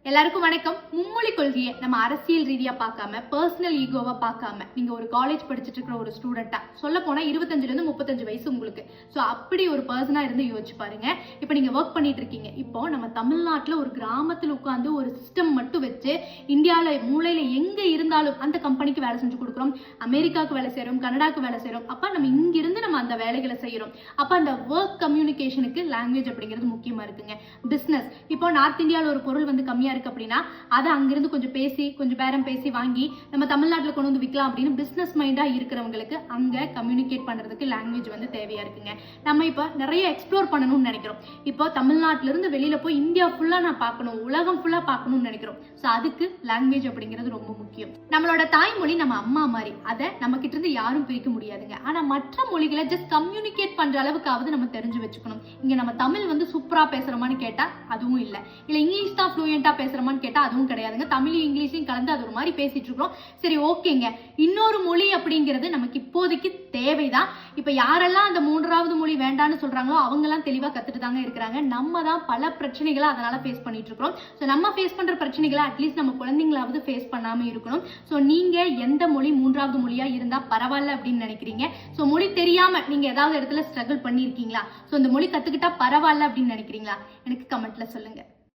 எல்லாருக்கும் வணக்கம். மும்மொழி கொள்கையை நம்ம அரசியல் ரீதியா பார்க்காம, பர்சனல் ஈகோவா பார்க்காம, நீங்க ஒரு காலேஜ் படிச்சுட்டு இருக்கிற ஒரு ஸ்டூடெண்டா, சொல்ல போனா 25 இருந்து 35 வயசு உங்களுக்கு. ஸோ அப்படி ஒரு பர்சனா இருந்து யோசிச்சு பாருங்க. இப்போ நீங்க ஒர்க் பண்ணிட்டு இருக்கீங்க. இப்போ நம்ம தமிழ்நாட்டில் ஒரு கிராமத்தில் உட்காந்து ஒரு சிஸ்டம் மட்டும் வச்சு இந்தியாவில் மூளையில எங்க இருந்தாலும் அந்த கம்பெனிக்கு வேலை செஞ்சு கொடுக்குறோம். அமெரிக்காவுக்கு வேலை செய்யறோம், கனடாக்கு வேலை செய்யறோம். அப்ப நம்ம இங்கிருந்து நம்ம அந்த வேலைகளை செய்யறோம். அப்ப அந்த ஒர்க் கம்யூனிகேஷனுக்கு லாங்குவேஜ் அப்படிங்கிறது முக்கியமா இருக்குங்க. பிசினஸ் இப்போ நார்த் இந்தியாவில் ஒரு பொருள் வந்து கம்மியா இருக்கு அப்படின்னா அதை அங்கிருந்து கொஞ்சம் பேரம் பேசி வாங்கி நம்ம தமிழ்நாட்டில் கொண்டு வந்து விற்கலாம் அப்படின்னு பிசினஸ் மைண்டா இருக்கிறவங்களுக்கு அங்க கம்யூனிகேட் பண்றதுக்கு லாங்குவேஜ் வந்து தேவையா இருக்குங்க. நம்ம இப்போ நிறைய எக்ஸ்ப்ளோர் பண்ணணும்னு நினைக்கிறோம். இப்போ தமிழ்நாட்டில இருந்து வெளியில போய் இந்தியா ஃபுல்லா நான் பார்க்கணும், உலகம் ஃபுல்லா பார்க்கணும்னு நினைக்கிறோம். ஸோ அதுக்கு லாங்குவேஜ் அப்படிங்கிறது ரொம்ப முக்கியம். நம்மளோட தாய்மொழி நம்ம அம்மா மாதிரி, அதை நம்ம கிட்ட இருந்து யாரும் பிரிக்க முடியாதுங்க. ஆனா மற்ற மொழிகளை ஜஸ்ட் கம்யூனிகேட் பண்ற அளவுக்காவது நம்ம தெரிஞ்சு வச்சுக்கணும். இங்க நம்ம தமிழ் வந்து சூப்பரா பேசுறோமான்னு கேட்டா அதுவும் இல்ல இங்கிலீஷ் தான் ஃப்ளூயண்டா பேசுறோமான்னு கேட்டா அதுவும் கிடையாதுங்க. தமிழையும் இங்கிலீஷையும் கலந்து அது ஒரு மாதிரி பேசிட்டு இருக்கோம். சரி, ஓகேங்க, இன்னொரு மொழி அப்படிங்கிறது நமக்கு இப்போதைக்கு தேவைதான். இப்ப யாரெல்லாம் அந்த மூன்றாவது மொழி வேண்டான்னு சொல்றாங்களோ அவங்க எல்லாம் தெளிவா கத்துட்டு தாங்க இருக்கிறாங்க. நம்ம தான் பல பிரச்சனைகளை அதனால ஃபேஸ் பண்ணிட்டு இருக்கோம். ஸோ நம்ம ஃபேஸ் பண்ற பிரச்சனைகளை அட்லீஸ்ட் நம்ம குழந்தைங்களாவது ஃபேஸ் பண்ணாம இருக்கணும். ஸோ நீங்க எந்த மொழி மூன்றாவது மொழியா இருந்தா பரவாயில்ல அப்படின்னு நினைக்கிறீங்க? ஸோ மொழி தெரியாம நீங்க ஏதாவது இடத்துல ஸ்ட்ரகிள் பண்ணிருக்கீங்களா? ஸோ இந்த மொழி கத்துக்கிட்டா பரவாயில்ல அப்படின்னு நினைக்கிறீங்களா? எனக்கு கமெண்ட்ல சொல்லுங்க.